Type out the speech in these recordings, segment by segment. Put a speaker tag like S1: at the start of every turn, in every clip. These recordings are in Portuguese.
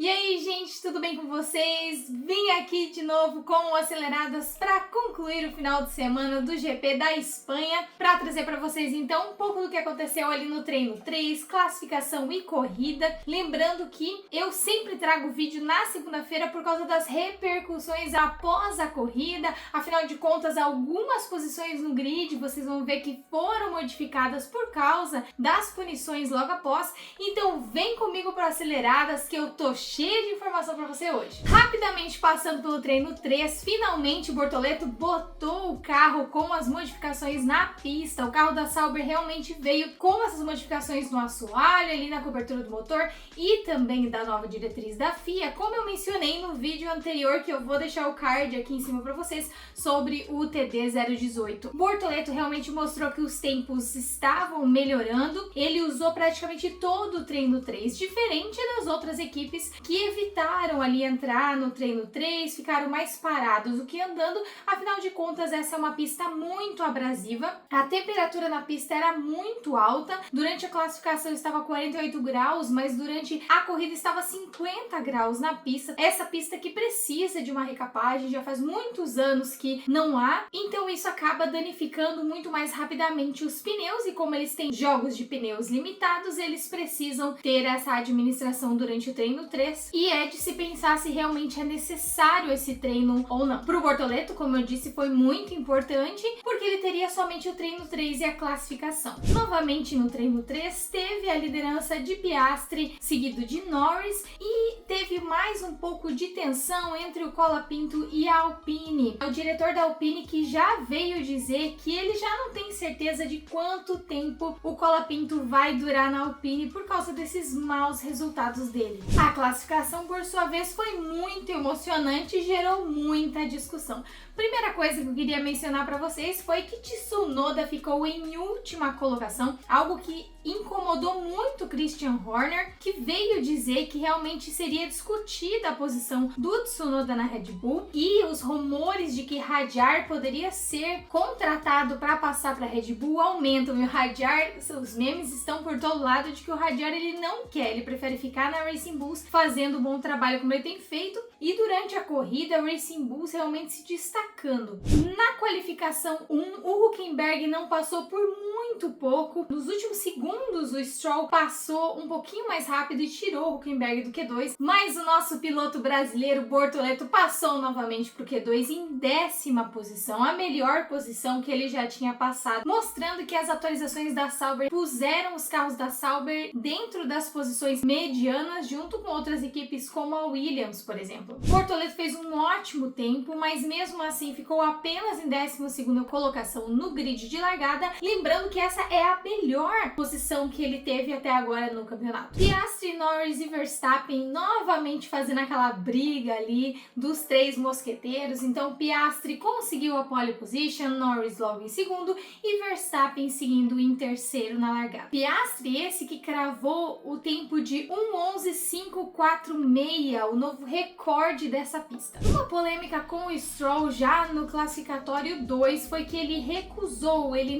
S1: E aí, gente, tudo bem com vocês? Vim aqui de novo com o Aceleradas para concluir o final de semana do GP da Espanha, para trazer para vocês então um pouco do que aconteceu ali no treino 3, classificação e corrida. Lembrando que eu sempre trago vídeo na segunda-feira por causa das repercussões após a corrida. Afinal de contas, algumas posições no grid vocês vão ver que foram modificadas por causa das punições logo após. Então vem comigo para Aceleradas que eu tô cheia de informação para você hoje. Rapidamente passando pelo treino 3, finalmente o Bortoleto botou o carro com as modificações na pista. O carro da Sauber realmente veio com essas modificações no assoalho, ali na cobertura do motor e também da nova diretriz da FIA, como eu mencionei no vídeo anterior, que eu vou deixar o card aqui em cima para vocês, sobre o TD 018. Bortoleto realmente mostrou que os tempos estavam melhorando. Ele usou praticamente todo o treino 3, diferente das outras equipes que evitaram ali entrar no treino 3, ficaram mais parados do que andando. Afinal de contas, essa é uma pista muito abrasiva, a temperatura na pista era muito alta, durante a classificação estava 48 graus, mas durante a corrida estava 50 graus na pista. Essa pista que precisa de uma recapagem, já faz muitos anos que não há, então isso acaba danificando muito mais rapidamente os pneus, e como eles têm jogos de pneus limitados, eles precisam ter essa administração durante o treino 3, e é de se pensar se realmente é necessário esse treino ou não. Para o Bortoleto, como eu disse, foi muito importante, porque ele teria somente o treino 3 e a classificação. Novamente no treino 3, teve a liderança de Piastri, seguido de Norris, e teve mais um pouco de tensão entre o Colapinto e a Alpine. O diretor da Alpine que já veio dizer que ele já não tem certeza de quanto tempo o Colapinto vai durar na Alpine por causa desses maus resultados dele. A classificação, por sua vez, foi muito emocionante e gerou muita discussão. Primeira coisa que eu queria mencionar para vocês foi que Tsunoda ficou em última colocação, algo que incomodou muito Christian Horner, que veio dizer que realmente seria discutida a posição do Tsunoda na Red Bull, e os rumores de que Hadjar poderia ser contratado para passar para a Red Bull aumentam. E o Hadjar, os memes estão por todo lado de que o Hadjar ele não quer, ele prefere ficar na Racing Bulls fazendo um bom trabalho como ele tem feito, e durante a corrida a Racing Bulls realmente se destacando. Na qualificação 1, o Hülkenberg não passou por muito pouco. Nos últimos segundos o Stroll passou um pouquinho mais rápido e tirou o Hülkenberg do Q2, mas o nosso piloto brasileiro Bortoleto passou novamente para o Q2 em 10ª posição, a melhor posição que ele já tinha passado, mostrando que as atualizações da Sauber puseram os carros da Sauber dentro das posições medianas, junto com outras equipes como a Williams, por exemplo. Bortoleto fez um ótimo tempo, mas mesmo assim ficou apenas em 12ª colocação no grid de largada, lembrando que essa é a melhor posição que ele teve até agora no campeonato. Piastri, Norris e Verstappen novamente fazendo aquela briga ali dos três mosqueteiros. Então Piastri conseguiu a pole position, Norris logo em segundo e Verstappen seguindo em terceiro na largada. Piastri, esse que cravou o tempo de 1:11.546, o novo recorde dessa pista. Uma polêmica com o Stroll já no classificatório 2 foi que ele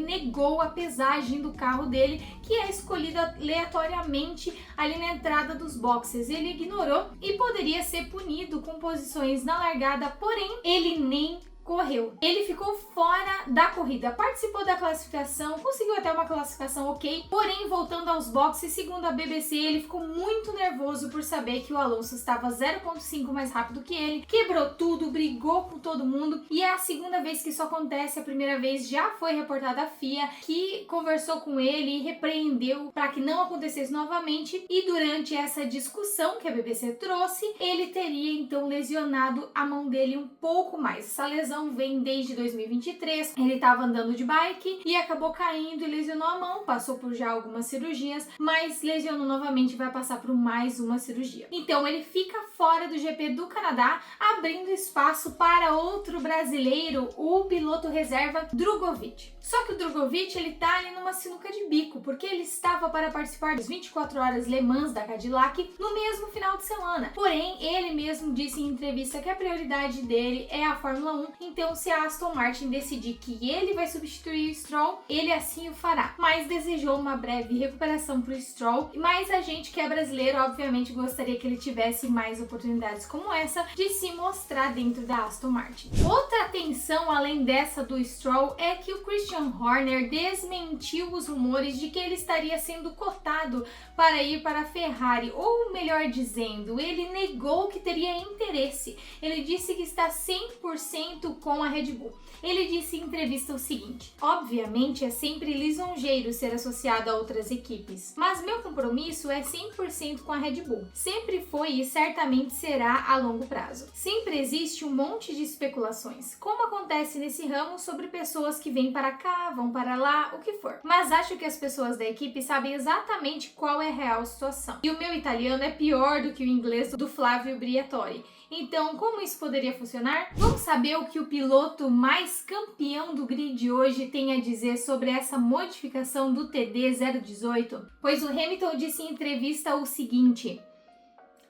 S1: negou a pesagem do carro dele, que é escolhida aleatoriamente ali na entrada dos boxes. Ele ignorou e poderia ser punido com posições na largada, porém ele nem correu. Ele ficou fora da corrida, participou da classificação, conseguiu até uma classificação ok, porém voltando aos boxes, segundo a BBC, ele ficou muito nervoso por saber que o Alonso estava 0.5 mais rápido que ele, quebrou tudo, brigou com todo mundo, e é a segunda vez que isso acontece. A primeira vez já foi reportada à FIA, que conversou com ele e repreendeu para que não acontecesse novamente, e durante essa discussão que a BBC trouxe, ele teria então lesionado a mão dele um pouco mais. Essa lesão vem desde 2023, ele estava andando de bike e acabou caindo e lesionou a mão, passou por já algumas cirurgias, mas lesionou novamente e vai passar por mais uma cirurgia. Então ele fica fora do GP do Canadá, abrindo espaço para outro brasileiro, o piloto reserva Drugovich. Só que o Drugovich, ele tá ali numa sinuca de bico, porque ele estava para participar das 24 horas Le Mans da Cadillac no mesmo final de semana. Porém, ele mesmo disse em entrevista que a prioridade dele é a Fórmula 1 então se a Aston Martin decidir que ele vai substituir o Stroll, ele assim o fará. Mas desejou uma breve recuperação para o Stroll, mas a gente que é brasileiro, obviamente, gostaria que ele tivesse mais oportunidades como essa de se mostrar dentro da Aston Martin. Outra atenção além dessa do Stroll é que o Christian Horner desmentiu os rumores de que ele estaria sendo cotado para ir para a Ferrari, ou melhor dizendo, ele negou que teria interesse. Ele disse que está 100% com a Red Bull. Ele disse em entrevista o seguinte: obviamente é sempre lisonjeiro ser associado a outras equipes, mas meu compromisso é 100% com a Red Bull. Sempre foi e certamente será a longo prazo. Sempre existe um monte de especulações, como acontece nesse ramo, sobre pessoas que vêm para cá, vão para lá, o que for. Mas acho que as pessoas da equipe sabem exatamente qual é a real situação. E o meu italiano é pior do que o inglês do Flávio Briatore. Então, como isso poderia funcionar? Vamos saber o que o piloto mais campeão do grid hoje tem a dizer sobre essa modificação do TD 018? Pois o Hamilton disse em entrevista o seguinte: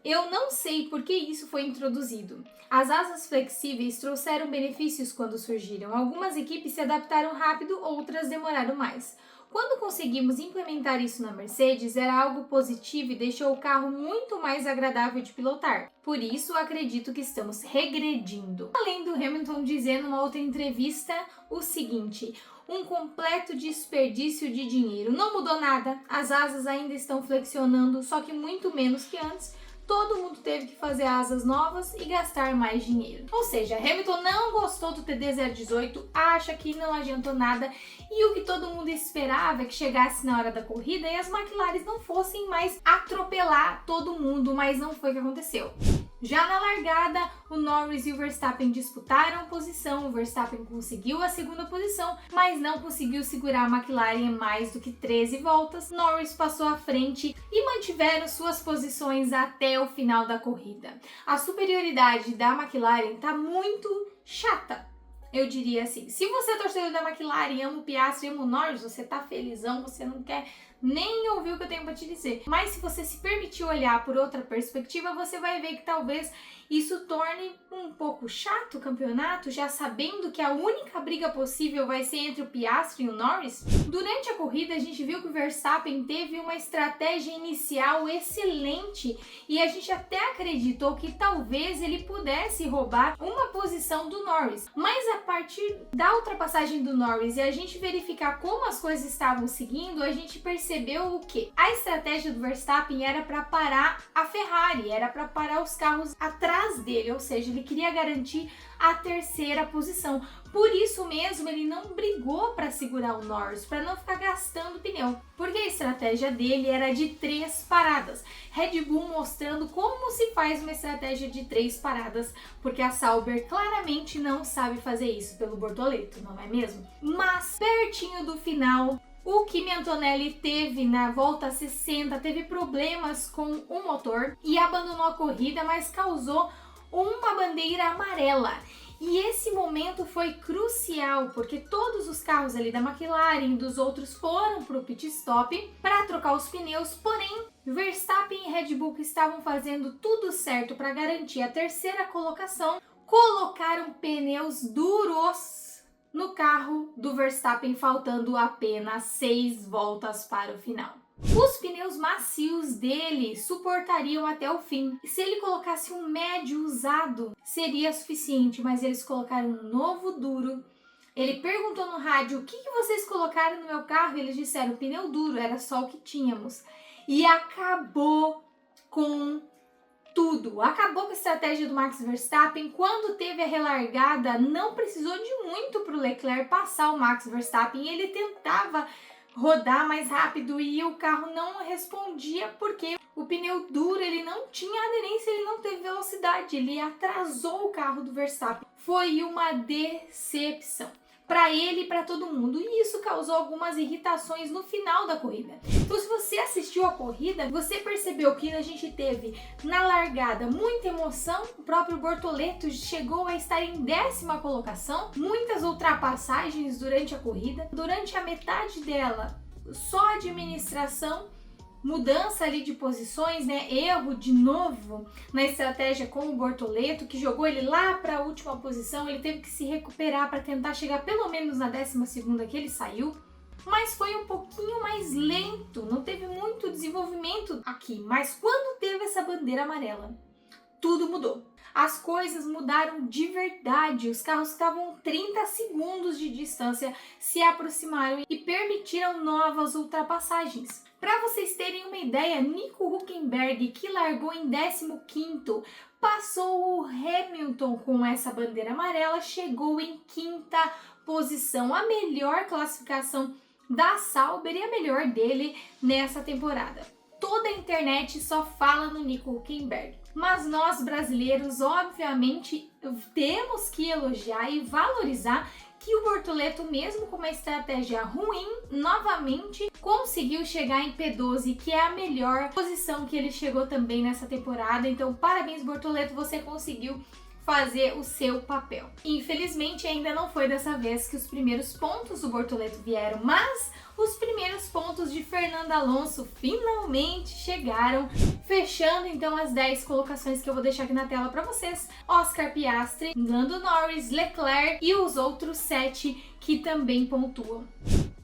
S1: eu não sei por que isso foi introduzido. As asas flexíveis trouxeram benefícios quando surgiram. Algumas equipes se adaptaram rápido, outras demoraram mais. Quando conseguimos implementar isso na Mercedes, era algo positivo e deixou o carro muito mais agradável de pilotar. Por isso, acredito que estamos regredindo. Além do Hamilton dizer numa outra entrevista o seguinte: um completo desperdício de dinheiro. Não mudou nada, as asas ainda estão flexionando, só que muito menos que antes. Todo mundo teve que fazer asas novas e gastar mais dinheiro. Ou seja, Hamilton não gostou do TD 018, acha que não adiantou nada, e o que todo mundo esperava é que chegasse na hora da corrida e as McLaren não fossem mais atropelar todo mundo, mas não foi o que aconteceu. Já na largada, o Norris e o Verstappen disputaram posição, o Verstappen conseguiu a segunda posição, mas não conseguiu segurar a McLaren em mais do que 13 voltas. Norris passou à frente e mantiveram suas posições até o final da corrida. A superioridade da McLaren está muito chata. Eu diria assim, se você é torcedor da McLaren, ama o Piastri, ama o Norris, você tá felizão, você não quer nem ouvir o que eu tenho para te dizer. Mas se você se permitir olhar por outra perspectiva, você vai ver que talvez isso torne um pouco chato o campeonato, já sabendo que a única briga possível vai ser entre o Piastri e o Norris. Durante a corrida, a gente viu que o Verstappen teve uma estratégia inicial excelente e a gente até acreditou que talvez ele pudesse roubar uma posição do Norris. Mas a partir da ultrapassagem do Norris e a gente verificar como as coisas estavam seguindo, a gente percebeu o quê? A estratégia do Verstappen era para parar a Ferrari, era para parar os carros atrás dele, ou seja, ele queria garantir a terceira posição. Por isso mesmo, ele não brigou para segurar o Norris, para não ficar gastando pneu, porque a estratégia dele era de 3 paradas. Red Bull mostrando como se faz uma estratégia de 3 paradas, porque a Sauber claramente não sabe fazer isso pelo Bortoleto, não é mesmo? Mas pertinho do final, o Kimi Antonelli teve na volta 60, teve problemas com o motor e abandonou a corrida, mas causou uma bandeira amarela. E esse momento foi crucial, porque todos os carros ali da McLaren e dos outros foram para o pit stop para trocar os pneus, porém Verstappen e Red Bull, que estavam fazendo tudo certo para garantir a terceira colocação, colocaram pneus duros no carro do Verstappen, faltando apenas 6 voltas para o final. Os pneus macios dele suportariam até o fim. Se ele colocasse um médio usado, seria suficiente, mas eles colocaram um novo duro. Ele perguntou no rádio: o que vocês colocaram no meu carro? Eles disseram pneu duro, era só o que tínhamos. E acabou com tudo. Acabou com a estratégia do Max Verstappen. Quando teve a relargada, não precisou de muito para o Leclerc passar o Max Verstappen. Ele tentava rodar mais rápido e o carro não respondia, porque o pneu duro, ele não tinha aderência, ele não teve velocidade, ele atrasou o carro do Verstappen. Foi uma decepção para ele e para todo mundo, e isso causou algumas irritações no final da corrida. Então, se você assistiu a corrida, você percebeu que a gente teve na largada muita emoção. O próprio Bortoleto chegou a estar em 10ª colocação, muitas ultrapassagens durante a corrida. Durante a metade dela, só administração, mudança ali de posições, né? Erro de novo na estratégia com o Bortoleto, que jogou ele lá para a última posição. Ele teve que se recuperar para tentar chegar pelo menos na 12ª que ele saiu. Mas foi um pouquinho mais lento, não teve muito desenvolvimento aqui. Mas quando teve essa bandeira amarela, tudo mudou. As coisas mudaram de verdade. Os carros que estavam 30 segundos de distância se aproximaram e permitiram novas ultrapassagens. Para vocês terem uma ideia, Nico Hülkenberg, que largou em 15º, passou o Hamilton com essa bandeira amarela, chegou em 5ª posição, a melhor classificação da Sauber e a melhor dele nessa temporada. Toda a internet só fala no Nico Hülkenberg, mas nós brasileiros, obviamente, temos que elogiar e valorizar que o Bortoleto, mesmo com uma estratégia ruim, novamente conseguiu chegar em P12, que é a melhor posição que ele chegou também nessa temporada. Então, parabéns, Bortoleto, você conseguiu fazer o seu papel. Infelizmente, ainda não foi dessa vez que os primeiros pontos do Bortoleto vieram, mas os primeiros pontos de Fernando Alonso finalmente chegaram, fechando então as 10 colocações que eu vou deixar aqui na tela para vocês. Oscar Piastri, Lando Norris, Leclerc e os outros 7 que também pontuam.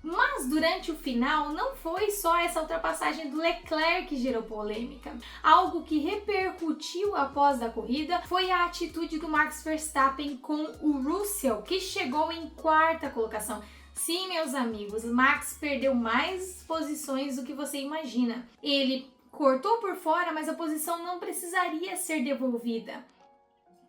S1: Mas durante o final, não foi só essa ultrapassagem do Leclerc que gerou polêmica. Algo que repercutiu após a corrida foi a atitude do Max Verstappen com o Russell, que chegou em 4ª colocação. Sim, meus amigos, Max perdeu mais posições do que você imagina. Ele cortou por fora, mas a posição não precisaria ser devolvida.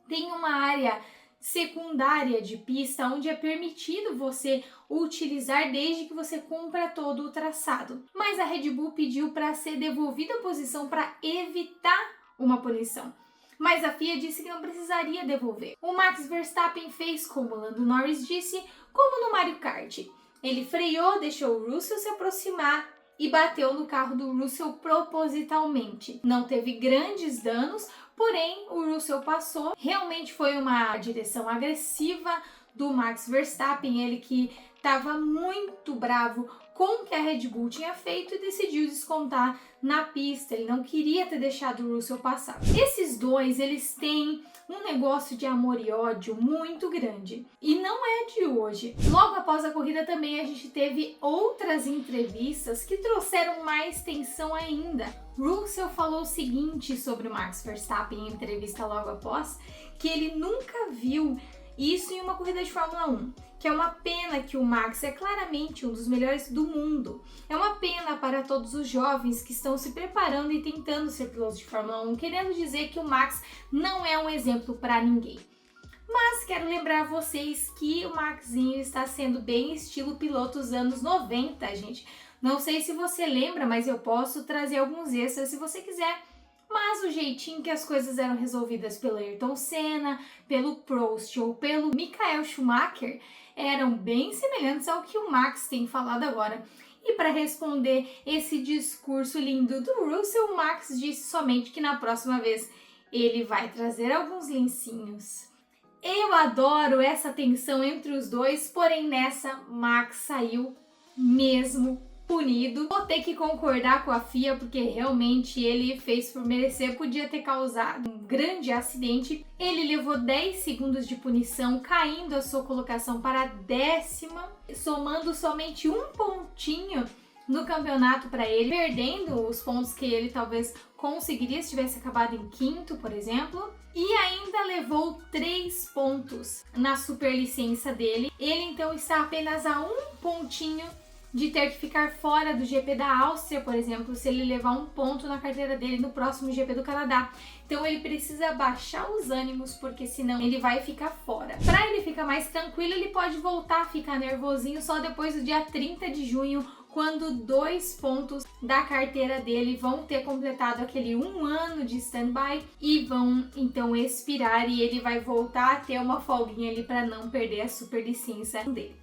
S1: Tem uma área secundária de pista onde é permitido você utilizar desde que você cumpra todo o traçado. Mas a Red Bull pediu para ser devolvida a posição para evitar uma punição. Mas a FIA disse que não precisaria devolver. O Max Verstappen fez como o Lando Norris disse, como no Mario Kart. Ele freou, deixou o Russell se aproximar e bateu no carro do Russell propositalmente. Não teve grandes danos, porém o Russell passou. Realmente foi uma direção agressiva do Max Verstappen, ele que estava muito bravo com o que a Red Bull tinha feito e decidiu descontar na pista. Ele não queria ter deixado o Russell passar. Esses dois, eles têm um negócio de amor e ódio muito grande. E não é de hoje. Logo após a corrida também a gente teve outras entrevistas que trouxeram mais tensão ainda. Russell falou o seguinte sobre o Max Verstappen em entrevista logo após, que ele nunca viu isso em uma corrida de Fórmula 1, que é uma pena que o Max é claramente um dos melhores do mundo. É uma pena para todos os jovens que estão se preparando e tentando ser pilotos de Fórmula 1, querendo dizer que o Max não é um exemplo para ninguém. Mas quero lembrar vocês que o Maxinho está sendo bem estilo piloto dos anos 90, gente. Não sei se você lembra, mas eu posso trazer alguns extras se você quiser. Mas o jeitinho que as coisas eram resolvidas pelo Ayrton Senna, pelo Prost ou pelo Michael Schumacher eram bem semelhantes ao que o Max tem falado agora. E para responder esse discurso lindo do Russell, o Max disse somente que na próxima vez ele vai trazer alguns lencinhos. Eu adoro essa tensão entre os dois, porém nessa Max saiu mesmo punido. Vou ter que concordar com a FIA porque realmente ele fez por merecer, podia ter causado um grande acidente. Ele levou 10 segundos de punição, caindo a sua colocação para a 10ª, somando somente um pontinho no campeonato para ele, perdendo os pontos que ele talvez conseguiria se tivesse acabado em 5º, por exemplo. E ainda levou 3 pontos na superlicença dele. Ele então está apenas a um pontinho de ter que ficar fora do GP da Áustria, por exemplo, se ele levar um ponto na carteira dele no próximo GP do Canadá. Então ele precisa baixar os ânimos, porque senão ele vai ficar fora. Para ele ficar mais tranquilo, ele pode voltar a ficar nervosinho só depois do dia 30 de junho, quando 2 pontos da carteira dele vão ter completado aquele 1 ano de stand-by e vão então expirar, e ele vai voltar a ter uma folguinha ali para não perder a superlicença dele.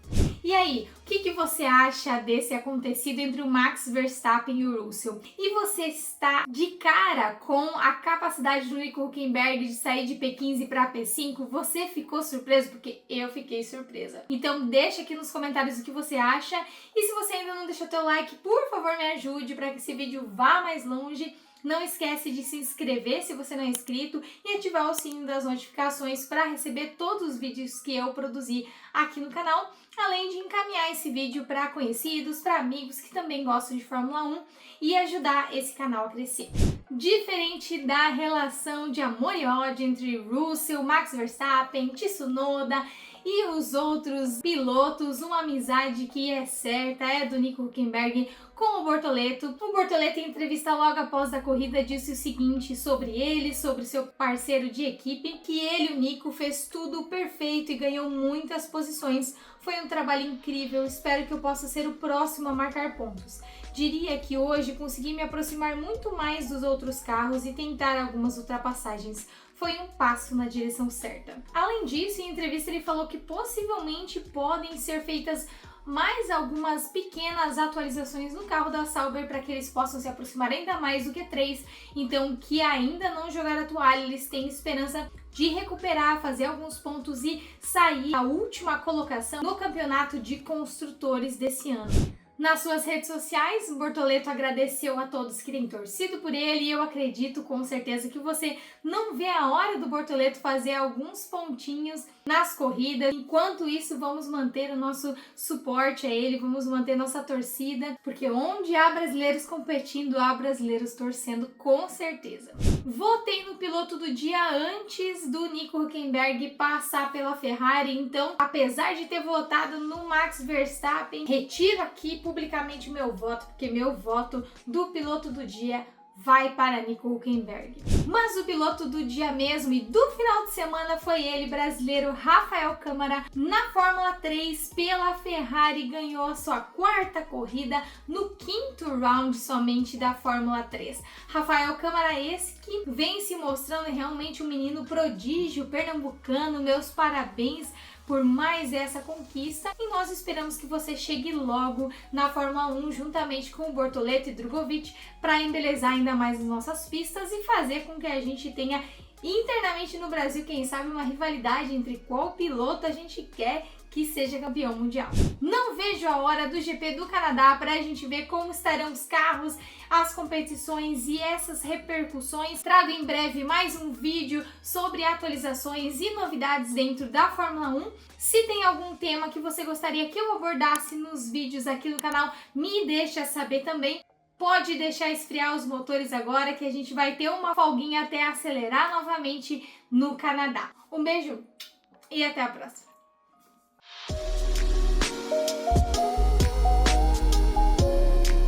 S1: E aí, o que você acha desse acontecido entre o Max Verstappen e o Russell? E você está de cara com a capacidade do Nico Hülkenberg de sair de P15 para P5? Você ficou surpreso? Porque eu fiquei surpresa. Então deixa aqui nos comentários o que você acha. E se você ainda não deixou teu like, por favor me ajude para que esse vídeo vá mais longe. Não esquece de se inscrever se você não é inscrito e ativar o sininho das notificações para receber todos os vídeos que eu produzi aqui no canal, além de encaminhar esse vídeo para conhecidos, para amigos que também gostam de Fórmula 1 e ajudar esse canal a crescer. Diferente da relação de amor e ódio entre Russell, Max Verstappen, Tsunoda e os outros pilotos, uma amizade que é certa é do Nico Hülkenberg com o Bortoleto. O Bortoleto, em entrevista logo após a corrida, disse o seguinte sobre ele, sobre seu parceiro de equipe, que ele, o Nico, fez tudo perfeito e ganhou muitas posições. Foi um trabalho incrível, espero que eu possa ser o próximo a marcar pontos. Diria que hoje consegui me aproximar muito mais dos outros carros e tentar algumas ultrapassagens. Foi um passo na direção certa. Além disso, em entrevista ele falou que possivelmente podem ser feitas mais algumas pequenas atualizações no carro da Sauber para que eles possam se aproximar ainda mais do Q3, então que ainda não jogaram a toalha, eles têm esperança de recuperar, fazer alguns pontos e sair a última colocação no campeonato de construtores desse ano. Nas suas redes sociais, Bortoleto agradeceu a todos que têm torcido por ele e eu acredito com certeza que você não vê a hora do Bortoleto fazer alguns pontinhos nas corridas. Enquanto isso, vamos manter o nosso suporte a ele, vamos manter nossa torcida, porque onde há brasileiros competindo, há brasileiros torcendo com certeza. Votei no piloto do dia antes do Nico Hülkenberg passar pela Ferrari, então, apesar de ter votado no Max Verstappen, retiro aqui publicamente meu voto, porque meu voto do piloto do dia vai para Nico Hülkenberg. Mas o piloto do dia mesmo e do final de semana foi ele, brasileiro Rafael Câmara, na Fórmula 3 pela Ferrari, ganhou a sua quarta corrida no quinto round somente da Fórmula 3. Rafael Câmara, esse que vem se mostrando realmente um menino prodígio pernambucano, meus parabéns por mais essa conquista e nós esperamos que você chegue logo na Fórmula 1 juntamente com o Bortoleto e Drogovic para embelezar ainda mais as nossas pistas e fazer com que a gente tenha internamente no Brasil, quem sabe, uma rivalidade entre qual piloto a gente quer que seja campeão mundial. Não vejo a hora do GP do Canadá para a gente ver como estarão os carros, as competições e essas repercussões. Trago em breve mais um vídeo sobre atualizações e novidades dentro da Fórmula 1. Se tem algum tema que você gostaria que eu abordasse nos vídeos aqui no canal, me deixa saber também. Pode deixar esfriar os motores agora que a gente vai ter uma folguinha até acelerar novamente no Canadá. Um beijo e até a próxima!